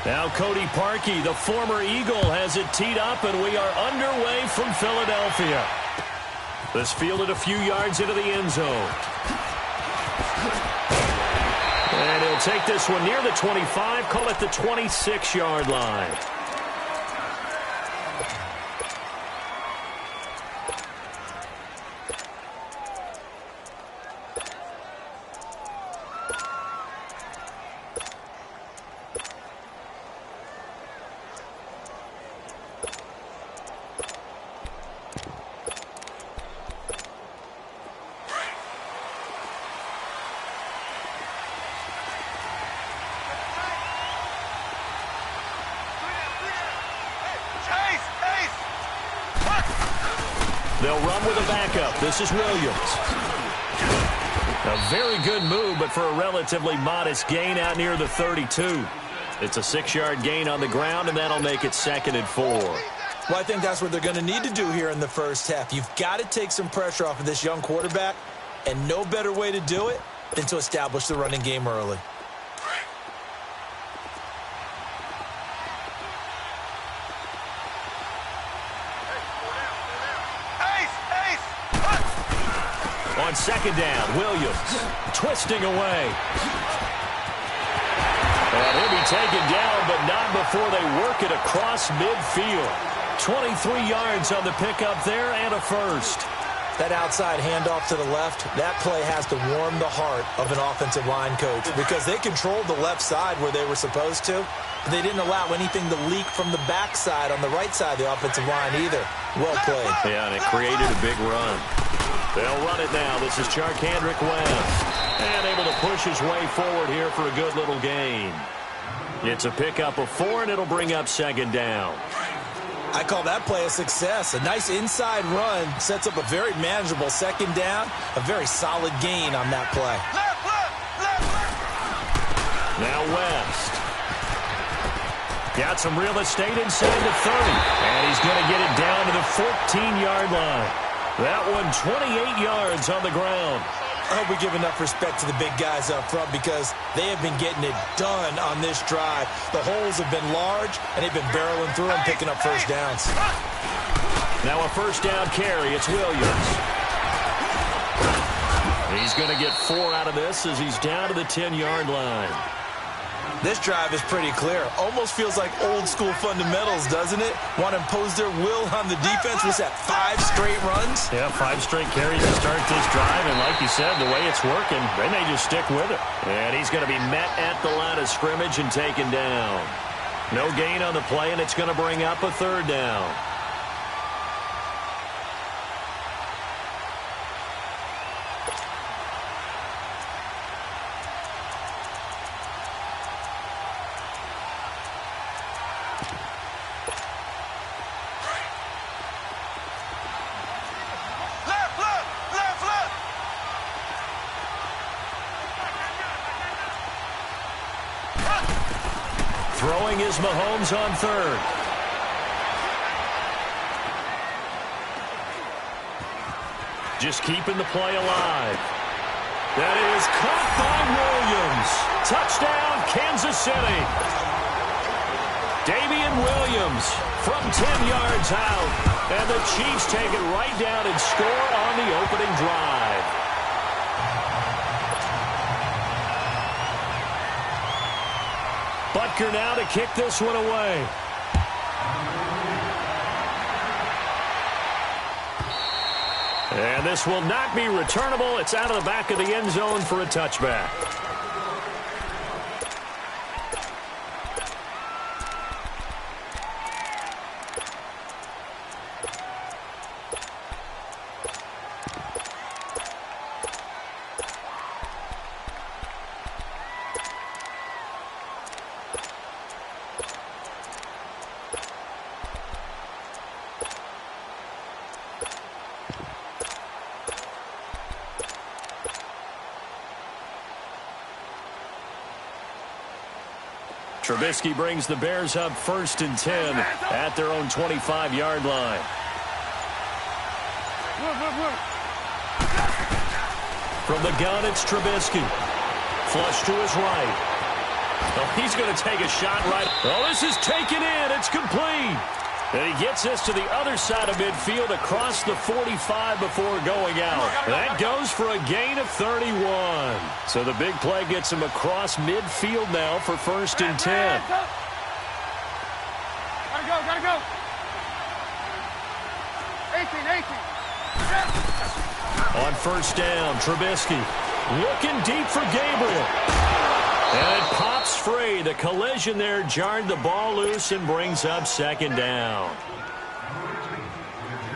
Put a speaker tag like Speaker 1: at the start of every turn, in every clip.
Speaker 1: Now Cody Parkey, the former Eagle, has it teed up, and we are underway from Philadelphia. This fielded a few yards into the end zone. And he'll take this one near the 25, call it the 26-yard line. They'll run with a backup. This is Williams. A very good move, but for a relatively modest gain out near the 32. It's a 6-yard gain on the ground, and that'll make it 2nd and 4.
Speaker 2: Well, I think that's what they're going to need to do here in the first half. You've got to take some pressure off of this young quarterback, and no better way to do it than to establish the running game early.
Speaker 1: On 2nd down, Williams twisting away. And he'll be taken down, but not before they work it across midfield. 23 yards on the pickup there and a first.
Speaker 2: That outside handoff to the left, that play has to warm the heart of an offensive line coach because they controlled the left side where they were supposed to. But they didn't allow anything to leak from the backside on the right side of the offensive line either. Well played.
Speaker 1: Yeah, and it created a big run. They'll run it now. This is Charkandrick West. And able to push his way forward here for a good little gain. It's a pickup of 4, and it'll bring up 2nd down.
Speaker 2: I call that play a success. A nice inside run sets up a very manageable 2nd down. A very solid gain on that play.
Speaker 1: Now West. Got some real estate inside the 30. And he's going to get it down to the 14-yard line. That one 28 yards on the ground.
Speaker 2: I hope we give enough respect to the big guys up front because they have been getting it done on this drive. The holes have been large, and they've been barreling through and picking up first downs.
Speaker 1: Now a first down carry. It's Williams. He's going to get 4 out of this as he's down to the 10-yard line.
Speaker 2: This drive is pretty clear. Almost feels like old-school fundamentals, doesn't it? Want to impose their will on the defense. Was that 5 straight runs?
Speaker 1: Yeah, 5 straight carries to start this drive. And like you said, the way it's working, they may just stick with it. And he's going to be met at the line of scrimmage and taken down. No gain on the play, and it's going to bring up a 3rd down. Throwing is Mahomes on 3rd. Just keeping the play alive. That is caught by Williams. Touchdown, Kansas City. Damian Williams from 10 yards out. And the Chiefs take it right down and score on the opening drive. Butker now to kick this one away. And this will not be returnable. It's out of the back of the end zone for a touchback. Trubisky brings the Bears up 1st and 10 at their own 25-yard line. From the gun, it's Trubisky. Flush to his right. Oh, he's going to take a shot right. Oh, this is taken in. It's complete. And he gets this to the other side of midfield across the 45 before going out. That goes for a gain of 31. So the big play gets him across midfield now for 1st and 10.
Speaker 3: Gotta go. 18.
Speaker 1: On 1st down, Trubisky looking deep for Gabriel. And it pops free. The collision there jarred the ball loose and brings up 2nd down.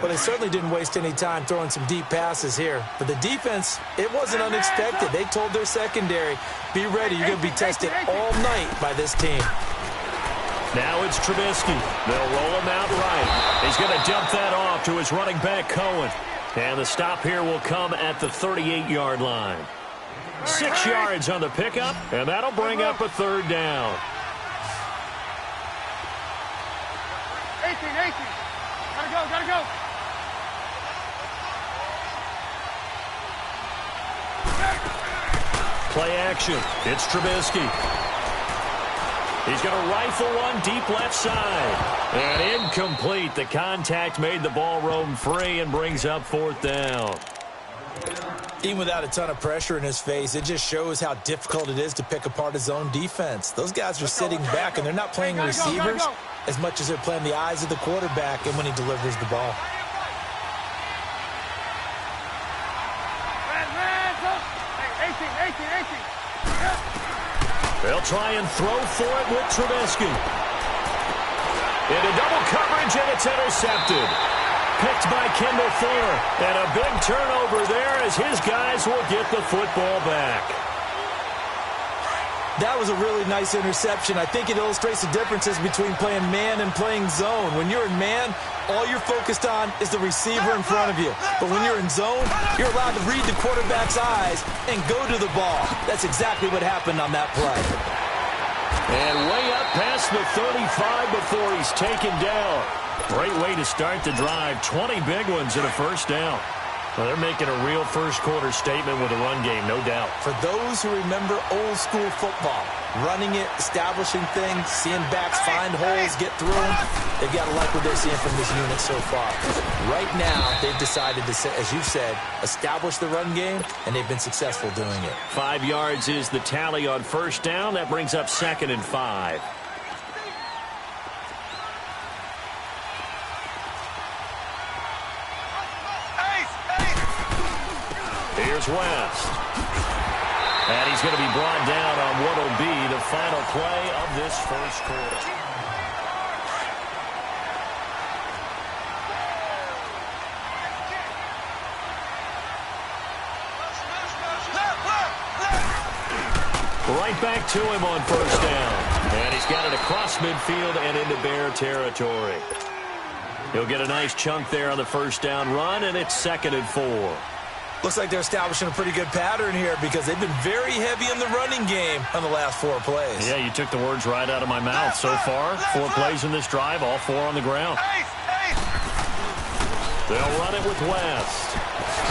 Speaker 2: Well, they certainly didn't waste any time throwing some deep passes here. But the defense, it wasn't unexpected. They told their secondary, be ready. You're going to be tested all night by this team.
Speaker 1: Now it's Trubisky. They'll roll him out right. He's going to dump that off to his running back, Cohen. And the stop here will come at the 38-yard line. 6 yards on the pickup, and that'll bring up a 3rd down.
Speaker 3: 18. Gotta go.
Speaker 1: Play action. It's Trubisky. He's going to rifle one deep left side. And incomplete. The contact made the ball roam free and brings up 4th down.
Speaker 2: Even without a ton of pressure in his face, it just shows how difficult it is to pick apart his own defense. Those guys are sitting back, and they're not playing receivers as much as they're playing the eyes of the quarterback and when he delivers the ball.
Speaker 1: They'll try and throw for it with Trubisky. Into double coverage, and it's intercepted. Picked by Kendall Fuller. And a big turnover there as his guys will get the football back.
Speaker 2: That was a really nice interception. I think it illustrates the differences between playing man and playing zone. When you're in man, all you're focused on is the receiver in front of you. But when you're in zone, you're allowed to read the quarterback's eyes and go to the ball. That's exactly what happened on that play.
Speaker 1: And way up past the 35 before he's taken down. Great way to start the drive. 20 big ones in a 1st down. Well, they're making a real first-quarter statement with a run game, no doubt.
Speaker 2: For those who remember old-school football, running it, establishing things, seeing backs find holes, get through them, they've got to like what they're seeing from this unit so far. Right now, they've decided to, as you've said, establish the run game, and they've been successful doing it.
Speaker 1: 5 yards is the tally on 1st down. That brings up 2nd and 5. Here's West. And he's going to be brought down on what will be the final play of this 1st quarter. Right back to him on 1st down. And he's got it across midfield and into Bear territory. He'll get a nice chunk there on the 1st down run, and it's 2nd and 4.
Speaker 2: Looks like they're establishing a pretty good pattern here because they've been very heavy in the running game on the last 4 plays.
Speaker 1: Yeah, you took the words right out of my mouth. So far, 4 plays in this drive, all 4 on the ground. They'll run it with West.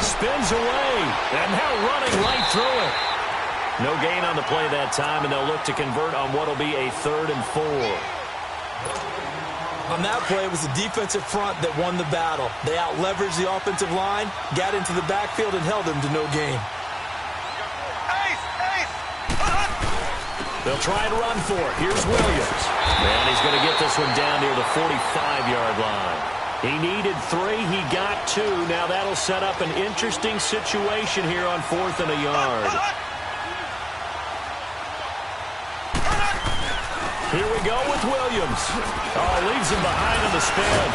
Speaker 1: Spins away, and now running right through it. No gain on the play that time, and they'll look to convert on what will be a 3rd and 4.
Speaker 2: On that play, it was the defensive front that won the battle. They out-leveraged the offensive line, got into the backfield, and held them to no gain.
Speaker 1: They'll try and run for it. Here's Williams. And he's going to get this one down near the 45-yard line. He needed 3. He got 2. Now that'll set up an interesting situation here on 4th and a yard. Here we go with Williams. Oh, leaves him behind on the spin.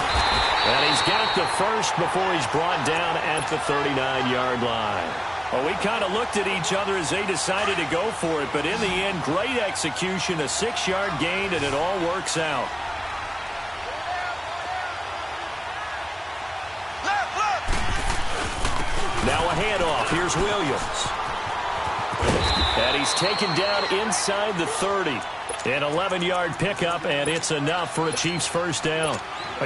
Speaker 1: And he's got the 1st before he's brought down at the 39-yard line. Well, we kind of looked at each other as they decided to go for it, but in the end, great execution, a 6-yard gain, and it all works out. Now a handoff. Here's Williams. And he's taken down inside the 30. An 11-yard pickup, and it's enough for a Chiefs 1st down.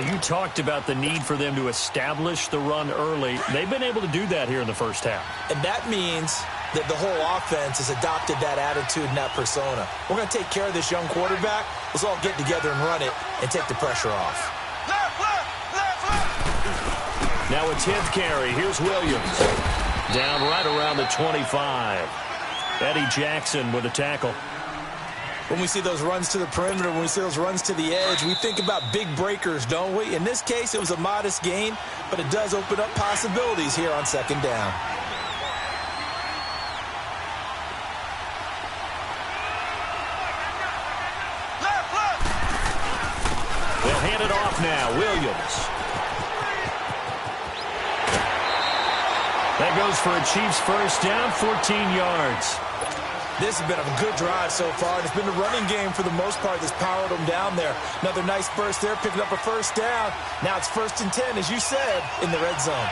Speaker 1: You talked about the need for them to establish the run early. They've been able to do that here in the 1st half.
Speaker 2: And that means that the whole offense has adopted that attitude and that persona. We're going to take care of this young quarterback. Let's all get together and run it and take the pressure off.
Speaker 1: Now a 10th carry. Here's Williams. Down right around the 25. Eddie Jackson with a tackle.
Speaker 2: When we see those runs to the perimeter, when we see those runs to the edge, we think about big breakers, don't we? In this case, it was a modest gain, but it does open up possibilities here on second down.
Speaker 1: They'll hand it off now. Williams. That goes for a Chiefs first down, 14 yards.
Speaker 2: This has been a good drive so far. It's been the running game for the most part that's powered them down there. Another nice burst there, picking up a first down. Now it's 1st and 10, as you said, in the red zone.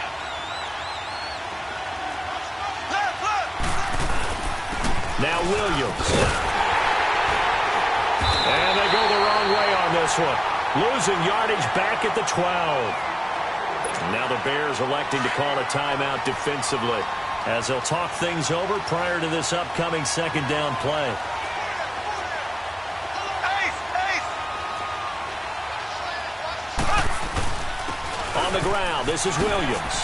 Speaker 1: Now Williams. And they go the wrong way on this one. Losing yardage back at the 12. Now the Bears electing to call a timeout defensively, as they'll talk things over prior to this upcoming second down play. On the ground, this is Williams.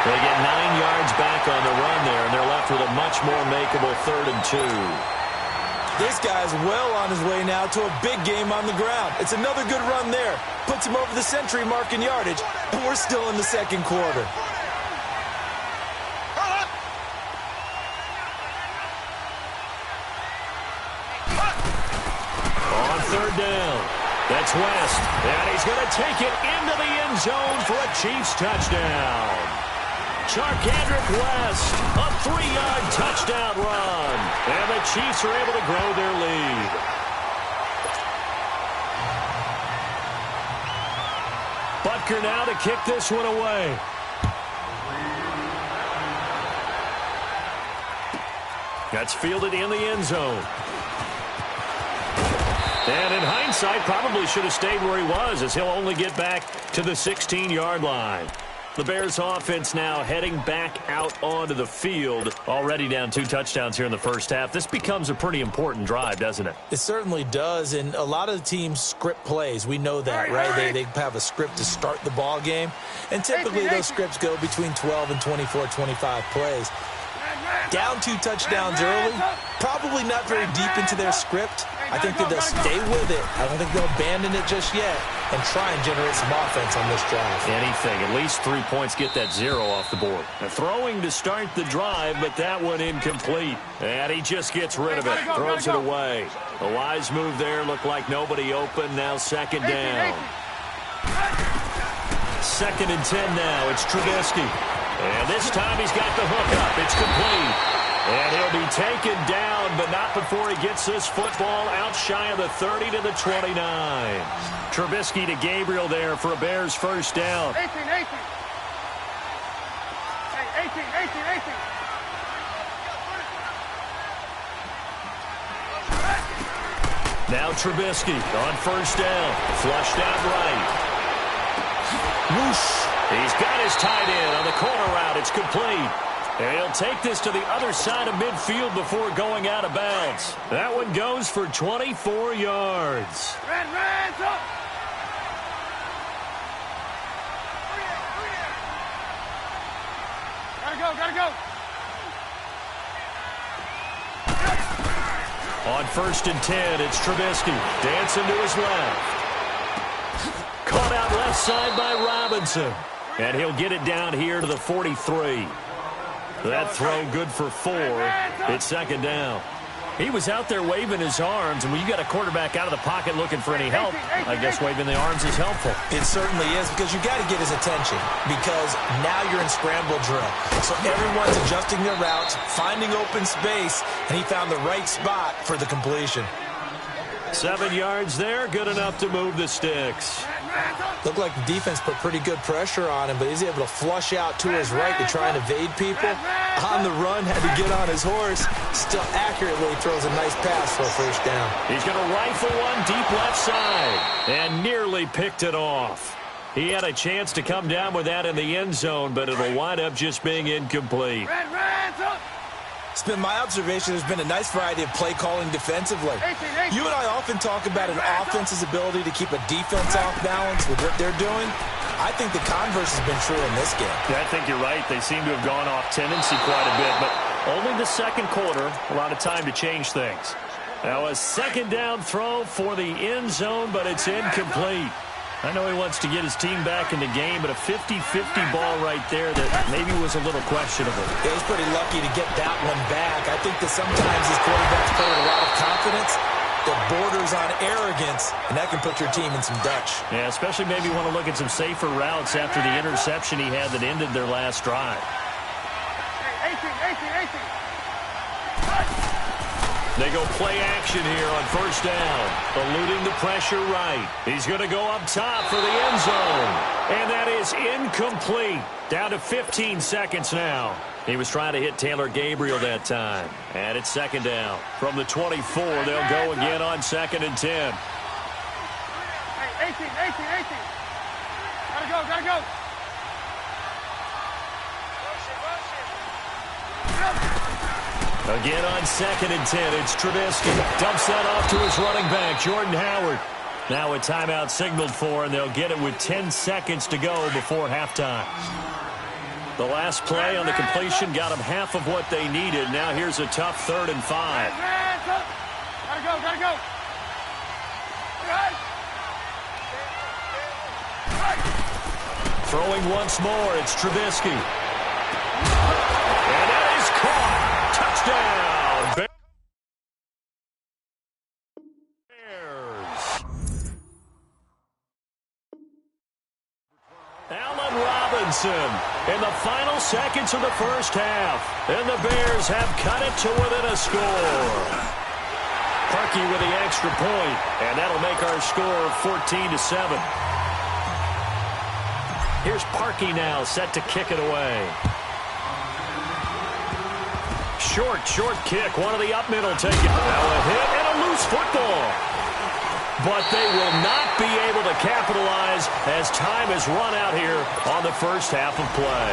Speaker 1: They get 9 yards back on the run there, and they're left with a much more makeable 3rd and 2.
Speaker 2: This guy's well on his way now to a big game on the ground. It's another good run there. Puts him over the century mark in yardage, and we're still in the second quarter.
Speaker 1: On 3rd down, that's West, and he's going to take it into the end zone for a Chiefs touchdown. Charkandrick West, a 3-yard touchdown run. And the Chiefs are able to grow their lead. Butker now to kick this one away. That's fielded in the end zone. And in hindsight, probably should have stayed where he was, as he'll only get back to the 16-yard line. The Bears offense now heading back out onto the field. Already down 2 touchdowns here in the first half. This becomes a pretty important drive, doesn't it?
Speaker 2: It certainly does, and a lot of the teams script plays. We know that, right? They have a script to start the ball game, and typically those scripts go between 12 and 24, 25 plays. Down 2 touchdowns early, probably not very deep into their script. I think that they'll stay with it. I don't think they'll abandon it just yet and try and generate some offense on this drive.
Speaker 1: Anything. At least 3 points, get that 0 off the board. Now, throwing to start the drive, but that one incomplete. And he just gets rid of it, throws it away. A wise move there. Looked like nobody open. Now 2nd down. 2nd and 10 now. It's Trubisky. And this time he's got the hook up. It's complete. And he'll be taken down, but not before he gets this football out shy of the 30 to the 29. Trubisky to Gabriel there for a Bears first down.
Speaker 3: 18. Hey, 18.
Speaker 1: Now Trubisky on first down. Flushed out right. Whoosh. He's got his tight end on the corner route. It's complete. And he'll take this to the other side of midfield before going out of bounds. That one goes for 24 yards.
Speaker 3: Red, up. Gotta go.
Speaker 1: On 1st and 10, it's Trubisky. Dancing to his left. Caught out left side by Robinson. And he'll get it down here to the 43. That throw good for 4. It's 2nd down. He was out there waving his arms, and when you got a quarterback out of the pocket looking for any help, I guess waving the arms is helpful.
Speaker 2: It certainly is, because you got to get his attention, because now you're in scramble drill. So everyone's adjusting their routes, finding open space, and he found the right spot for the completion.
Speaker 1: 7 yards there, good enough to move the sticks.
Speaker 2: Looked like the defense put pretty good pressure on him, but he's able to flush out to his right to try and evade people. On the run, had to get on his horse. Still accurately throws a nice pass for a first down.
Speaker 1: He's going to rifle one deep left side and nearly picked it off. He had a chance to come down with that in the end zone, but it'll wind up just being incomplete.
Speaker 3: Hands up.
Speaker 2: It's been my observation there's been a nice variety of play calling defensively. You and I often talk about an offense's ability to keep a defense off balance with what they're doing. I think the converse has been true in this game.
Speaker 1: Yeah, I think you're right. They seem to have gone off tendency quite a bit, but only the second quarter, a lot of time to change things. Now a second down throw for the end zone, but it's incomplete. I know he wants to get his team back in the game, but a 50-50 ball right there that maybe was a little questionable.
Speaker 2: Yeah, he's pretty lucky to get that one back. I think that sometimes these quarterbacks play with a lot of confidence that borders on arrogance, and that can put your team in some Dutch.
Speaker 1: Yeah, especially maybe want to look at some safer routes after the interception he had that ended their last drive.
Speaker 3: 18.
Speaker 1: They go play action here on first down. Eluding the pressure right. He's going to go up top for the end zone. And that is incomplete. Down to 15 seconds now. He was trying to hit Taylor Gabriel that time. And it's second down. From the 24, they'll go again on 2nd and 10.
Speaker 3: Hey, 18. Gotta go.
Speaker 1: Again on 2nd and 10, it's Trubisky. Dumps that off to his running back, Jordan Howard. Now a timeout signaled for, and they'll get it with 10 seconds to go before halftime. The last play on the completion got them half of what they needed. Now here's a tough 3rd and 5.
Speaker 3: Gotta go.
Speaker 1: Throwing once more, it's Trubisky. And that is caught. Touchdown, Bears. Allen Robinson in the final seconds of the first half. And the Bears have cut it to within a score. Parkey with the extra point, and that'll make our score 14-7. Here's Parkey now, set to kick it away. Short kick. One of the up middle take it. Now a hit and a loose football. But they will not be able to capitalize as time has run out here on the first half of play.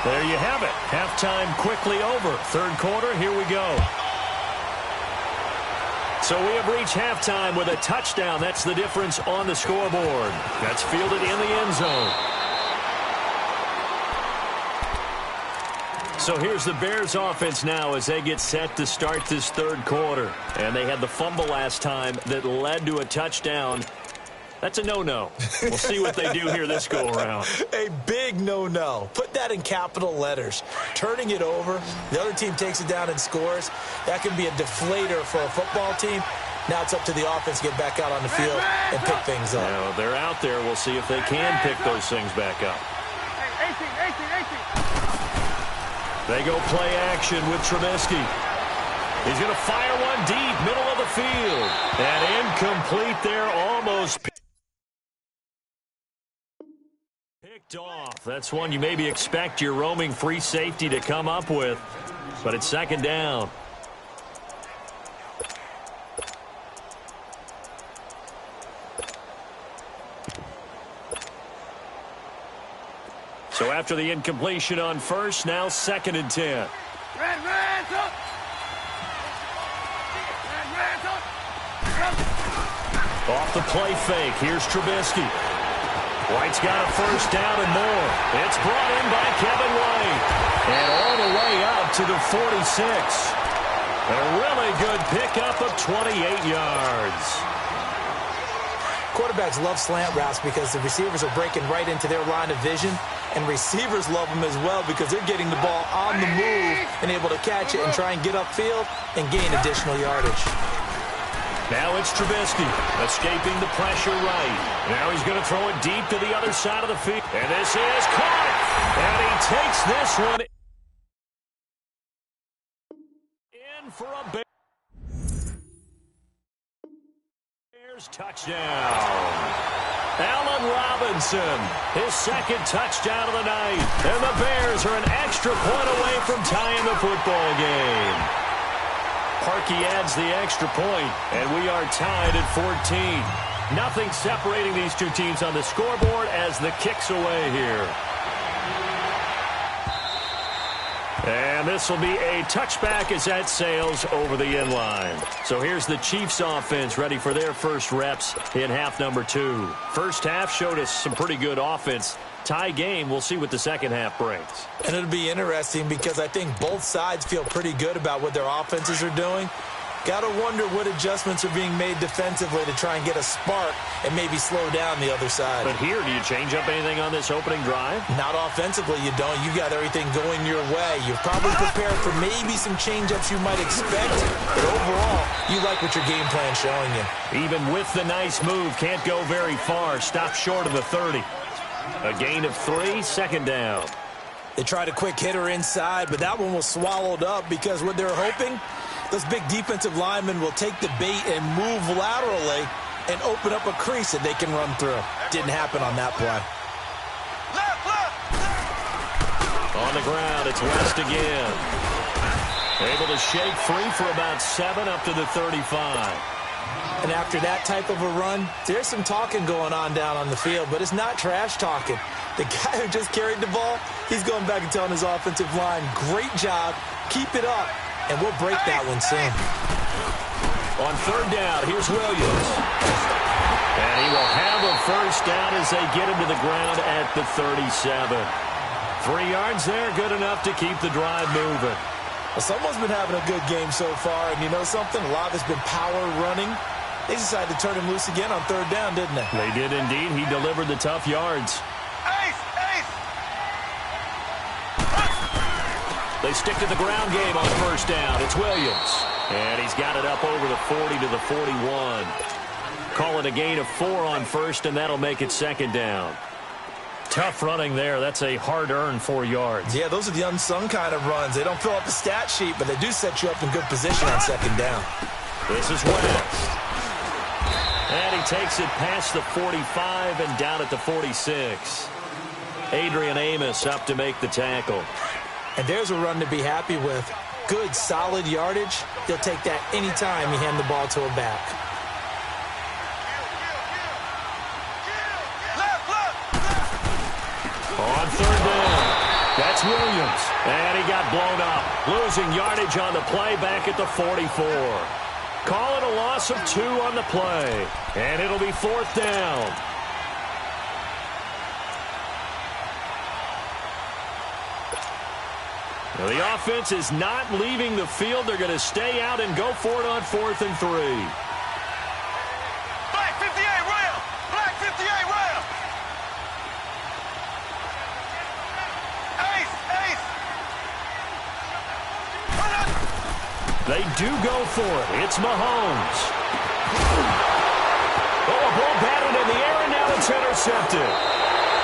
Speaker 1: There you have it. Halftime quickly over. Third quarter, here we go. So we have reached halftime with a touchdown. That's the difference on the scoreboard. That's fielded in the end zone. So here's the Bears offense now as they get set to start this third quarter. And they had the fumble last time that led to a touchdown. That's a no-no. We'll see what they do here this go-around.
Speaker 2: A big no-no. Put that in capital letters. Turning it over, the other team takes it down and scores. That can be a deflator for a football team. Now it's up to the offense to get back out on the field and pick things up.
Speaker 1: Now, they're out there. We'll see if they can pick those things back up.
Speaker 3: 18.
Speaker 1: They go play action with Trubisky. He's going to fire one deep, middle of the field. And incomplete there, almost picked off. That's one you maybe expect your roaming free safety to come up with. But it's second down. So after the incompletion on first, now 2nd and 10.
Speaker 3: Hands up.
Speaker 1: Off the play fake, here's Trubisky. White's got a first down and more. It's brought in by Kevin White. And all the way out to the 46. A really good pickup of 28 yards.
Speaker 2: Quarterbacks love slant routes because the receivers are breaking right into their line of vision, and receivers love them as well because they're getting the ball on the move and able to catch it and try and get upfield and gain additional yardage.
Speaker 1: Now it's Trubisky, escaping the pressure right. Now he's going to throw it deep to the other side of the field. And this is caught. And he takes this one in for a Bears touchdown. Allen Robinson, his second touchdown of the night. And the Bears are an extra point away from tying the football game. Parkey adds the extra point, and we are tied at 14. Nothing separating these two teams on the scoreboard as the kick's away here. And this will be a touchback as that sails over the inline. So here's the Chiefs offense ready for their first reps in half number 2. First half showed us some pretty good offense. Tie game, we'll see what the second half brings.
Speaker 2: And it'll be interesting because I think both sides feel pretty good about what their offenses are doing. Got to wonder what adjustments are being made defensively to try and get a spark and maybe slow down the other side.
Speaker 1: But here, do you change up anything on this opening drive?
Speaker 2: Not offensively, you don't. You got everything going your way. You're probably prepared for maybe some change-ups you might expect. But overall, you like what your game plan's showing you.
Speaker 1: Even with the nice move, can't go very far. Stop short of the 30. A gain of 3, second down.
Speaker 2: They tried a quick hitter inside, but that one was swallowed up because what they're hoping, those big defensive linemen will take the bait and move laterally and open up a crease that they can run through. Didn't happen on that play.
Speaker 1: On the ground, it's West again. Able to shake free for about 7 up to the 35.
Speaker 2: And after that type of a run, there's some talking going on down on the field, but it's not trash talking. The guy who just carried the ball, he's going back and telling his offensive line, great job, keep it up, and we'll break that one soon.
Speaker 1: On third down, here's Williams. And he will have a first down as they get him to the ground at the 37. 3 yards there, good enough to keep the drive moving.
Speaker 2: Well, someone's been having a good game so far, and you know something? A lot of it's been power running. They decided to turn him loose again on third down, didn't they?
Speaker 1: They did indeed. He delivered the tough yards. They stick to the ground game on first down. It's Williams. And he's got it up over the 40 to the 41. Call it a gain of 4 on first, and that'll make it second down. Tough running there. That's a hard-earned 4 yards.
Speaker 2: Yeah, those are the unsung kind of runs. They don't fill up the stat sheet, but they do set you up in good position on second down.
Speaker 1: This is West. And he takes it past the 45 and down at the 46. Adrian Amos up to make the tackle.
Speaker 2: And there's a run to be happy with. Good, solid yardage. They'll take that anytime you hand the ball to a back.
Speaker 1: On third down, that's Williams. And he got blown up. Losing yardage on the play back at the 44. Call it a loss of 2 on the play. And it'll be fourth down. Now the offense is not leaving the field. They're going to stay out and go for it on 4th and 3.
Speaker 3: Black 58 rail! Black 58 rail! Ace! Ace!
Speaker 1: They do go for it. It's Mahomes. Oh, a ball batted in the air, and now it's intercepted.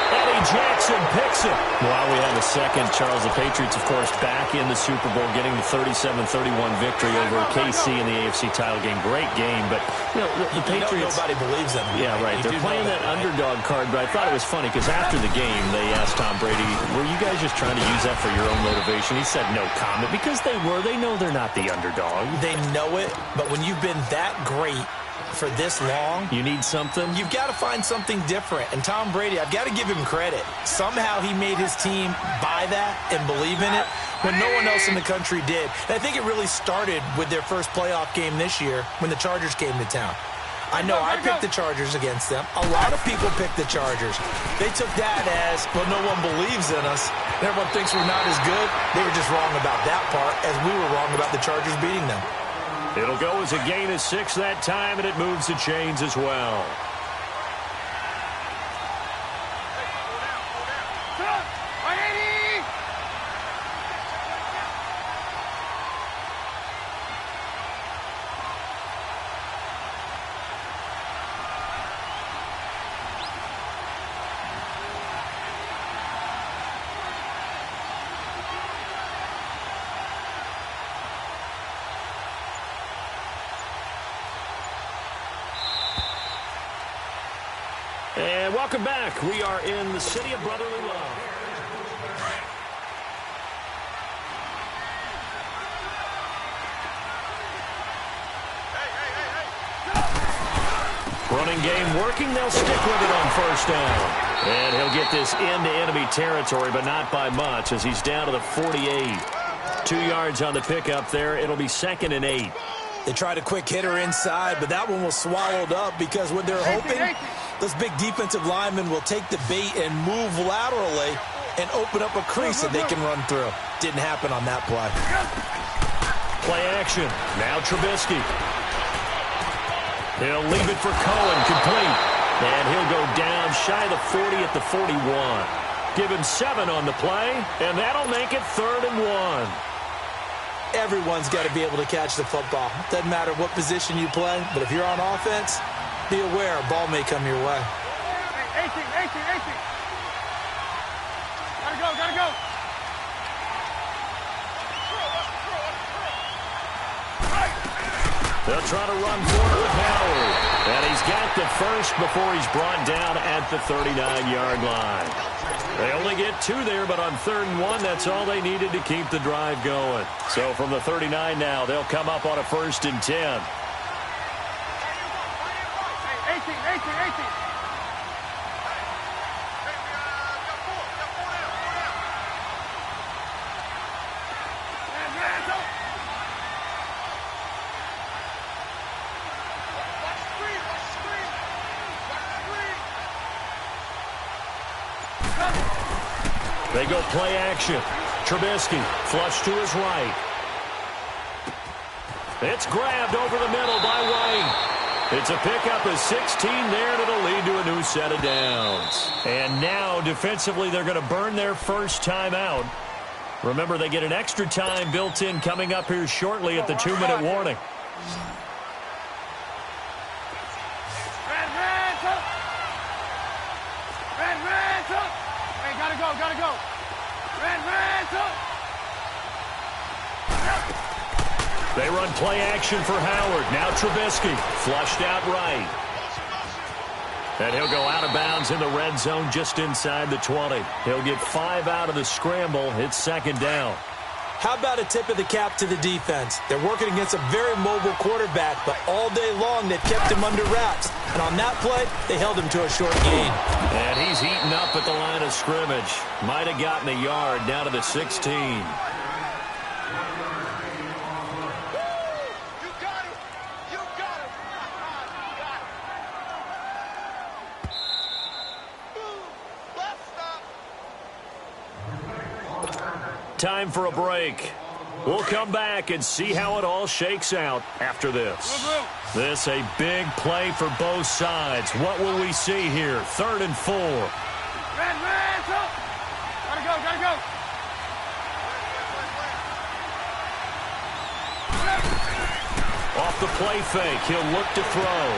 Speaker 1: Eddie Jackson picks it. While we have a second, Charles, the Patriots, of course, back in the Super Bowl, getting the 37-31 victory over KC in the AFC title game. Great game, but you know, the Patriots.
Speaker 2: Nobody believes in them.
Speaker 1: Yeah, right. They're playing that underdog card, but I thought it was funny because after the game, they asked Tom Brady, "Were you guys just trying to use that for your own motivation?" He said, "No comment," because they were. They know they're not the underdog.
Speaker 2: They know it, but when you've been that great for this long,
Speaker 1: you need something.
Speaker 2: You've got to find something different. And Tom Brady, I've got to give him credit. Somehow he made his team buy that and believe in it when no one else in the country did. And I think it really started with their first playoff game this year when the Chargers came to town. I know I picked the Chargers against them. A lot of people picked the Chargers. They took that as, well, no one believes in us. And everyone thinks we're not as good. They were just wrong about that part, as we were wrong about the Chargers beating them.
Speaker 1: It'll go as a gain of 6 that time, and it moves the chains as well. And welcome back. We are in the city of brotherly love. Running game working. They'll stick with it on first down. And he'll get this into enemy territory, but not by much as he's down to the 48. 2 yards on the pickup there. It'll be 2nd and 8.
Speaker 2: They tried a quick hitter inside, but that one was swallowed up because what they're hoping, those big defensive linemen will take the bait and move laterally and open up a crease that they can run through. Didn't happen on that play.
Speaker 1: Play action. Now Trubisky. He'll leave it for Cohen, complete. And he'll go down shy of the 40 at the 41. Give him 7 on the play, and that'll make it 3rd and 1.
Speaker 2: Everyone's got to be able to catch the football. Doesn't matter what position you play, but if you're on offense, be aware a ball may come your way.
Speaker 3: 18. Gotta go.
Speaker 1: They'll try to run for it with Howard. And he's got the first before he's brought down at the 39-yard line. They only get 2 there, but on 3rd and 1, that's all they needed to keep the drive going. So from the 39 now, they'll come up on a 1st and 10.
Speaker 3: 18.
Speaker 1: They go play action. Trubisky, flush to his right. It's grabbed over the middle by White. It's a pickup of 16 there, and it'll lead to a new set of downs. And now, defensively, they're going to burn their first timeout. Remember, they get an extra time built in coming up here shortly at the 2-minute warning.
Speaker 3: Gotta go.
Speaker 1: They run play action for Howard. Now Trubisky, flushed out right. And he'll go out of bounds in the red zone just inside the 20. He'll get 5 out of the scramble. It's 2nd down.
Speaker 2: How about a tip of the cap to the defense? They're working against a very mobile quarterback, but all day long they've kept him under wraps. And on that play, they held him to a short gain.
Speaker 1: And he's eaten up at the line of scrimmage. Might have gotten a yard down to the 16. Time for a break. We'll come back and see how it all shakes out after this. This a big play for both sides. What will we see here? 3rd and 4.
Speaker 3: Gotta go.
Speaker 1: Off the play fake, he'll look to throw.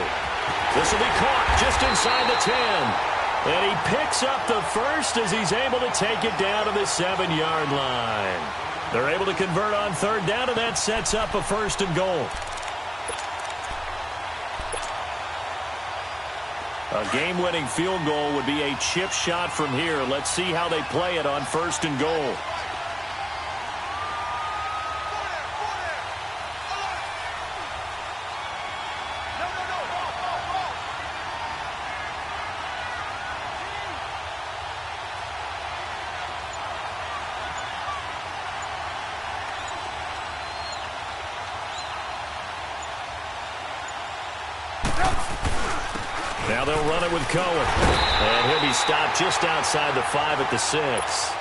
Speaker 1: This will be caught just inside the 10. And he picks up the first as he's able to take it down to the 7-yard line. They're able to convert on 3rd down, and that sets up a 1st and goal. A game-winning field goal would be a chip shot from here. Let's see how they play it on 1st and goal. Now they'll run it with Cohen. And he'll be stopped just outside the 5 at the 6.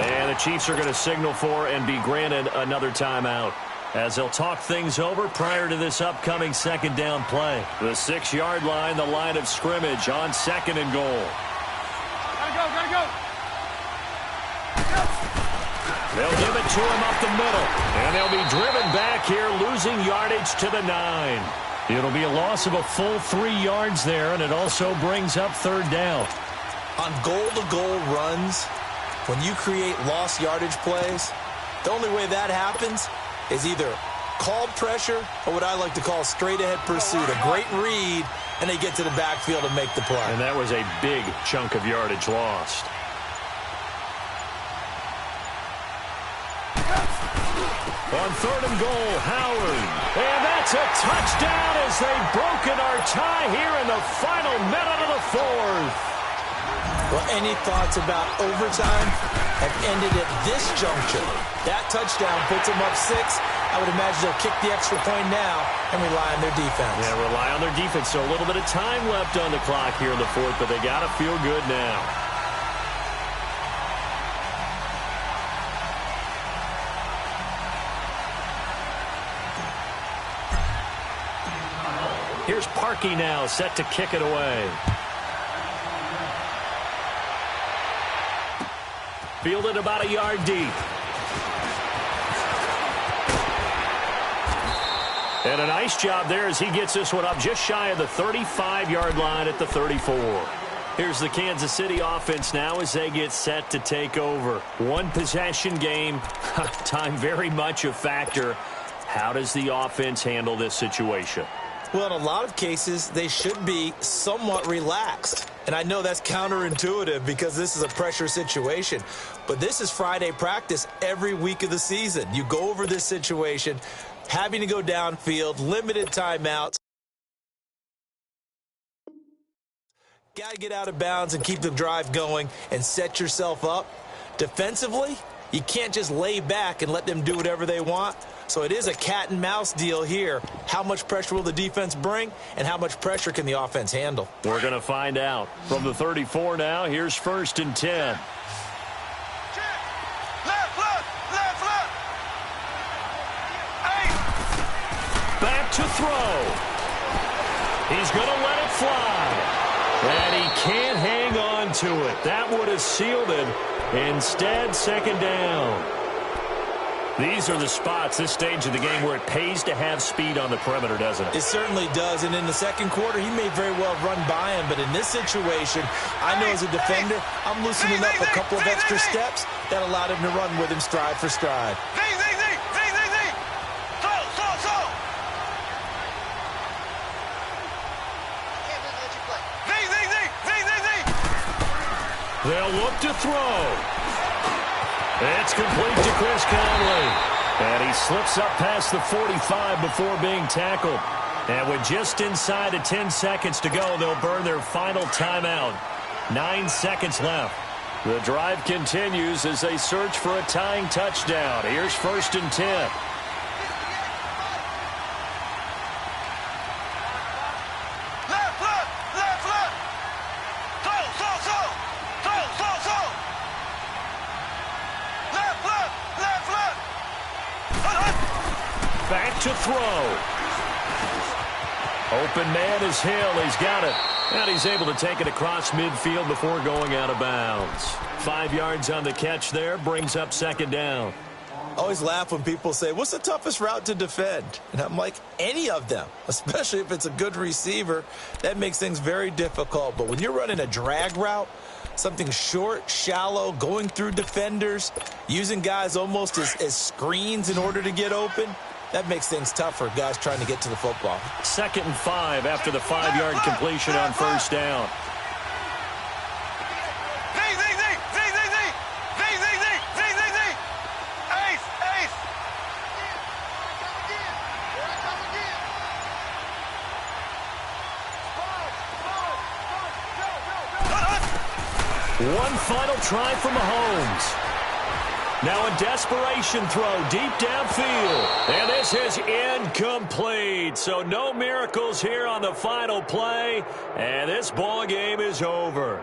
Speaker 1: And the Chiefs are going to signal for and be granted another timeout as they'll talk things over prior to this upcoming 2nd down play. The 6-yard line, the line of scrimmage on 2nd and goal.
Speaker 3: Gotta go.
Speaker 1: They'll give it to him up the middle. And they'll be driven back here, losing yardage to the 9. It'll be a loss of a full 3 yards there, and it also brings up 3rd down.
Speaker 2: On goal-to-goal runs, when you create lost yardage plays, the only way that happens is either called pressure or what I like to call straight-ahead pursuit. A great read, and they get to the backfield and make the play.
Speaker 1: And that was a big chunk of yardage lost. On 3rd and goal, Howard. And that's It's a touchdown as they've broken our tie here in the final minute of the fourth.
Speaker 2: Well, any thoughts about overtime have ended at this juncture. That touchdown puts them up 6. I would imagine they'll kick the extra point now and rely on their defense.
Speaker 1: Yeah, rely on their defense. So a little bit of time left on the clock here in the fourth, but they got to feel good now. Here's Parkey now, set to kick it away. Fielded about a yard deep. And a nice job there as he gets this one up just shy of the 35-yard line at the 34. Here's the Kansas City offense now as they get set to take over. One possession game, time very much a factor. How does the offense handle this situation?
Speaker 2: Well, in a lot of cases, they should be somewhat relaxed. And I know that's counterintuitive because this is a pressure situation. But this is Friday practice every week of the season. You go over this situation, having to go downfield, limited timeouts. Got to get out of bounds and keep the drive going and set yourself up. Defensively, you can't just lay back and let them do whatever they want. So it is a cat and mouse deal here. How much pressure will the defense bring, and how much pressure can the offense handle?
Speaker 1: We're going to find out. From the 34 now, here's 1st and 10.
Speaker 3: Left, left, left, left.
Speaker 1: Back to throw. He's going to let it fly. And he can't hang on to it. That would have sealed it. Instead, 2nd down. These are the spots, this stage of the game, where it pays to have speed on the perimeter, doesn't it?
Speaker 2: It certainly does. And in the second quarter, he may very well run by him. But in this situation, I know as a defender, I'm loosening up a couple of extra steps that allowed him to run with him stride for stride.
Speaker 1: They'll look to throw. It's complete to Chris Conley. And he slips up past the 45 before being tackled. And with just inside of 10 seconds to go, they'll burn their final timeout. 9 seconds left. The drive continues as they search for a tying touchdown. Here's 1st and 10. Back to throw. Open man is Hill. He's got it. And he's able to take it across midfield before going out of bounds. 5 yards on the catch there. Brings up 2nd down.
Speaker 2: I always laugh when people say, what's the toughest route to defend? And I'm like, any of them, especially if it's a good receiver. That makes things very difficult. But when you're running a drag route, something short, shallow, going through defenders, using guys almost as screens in order to get open, that makes things tough for guys trying to get to the football.
Speaker 1: 2nd and 5 after the 5-yard completion on 1st down. One final try from Mahomes. Now a desperation throw deep downfield. And this is incomplete. So no miracles here on the final play. And this ball game is over.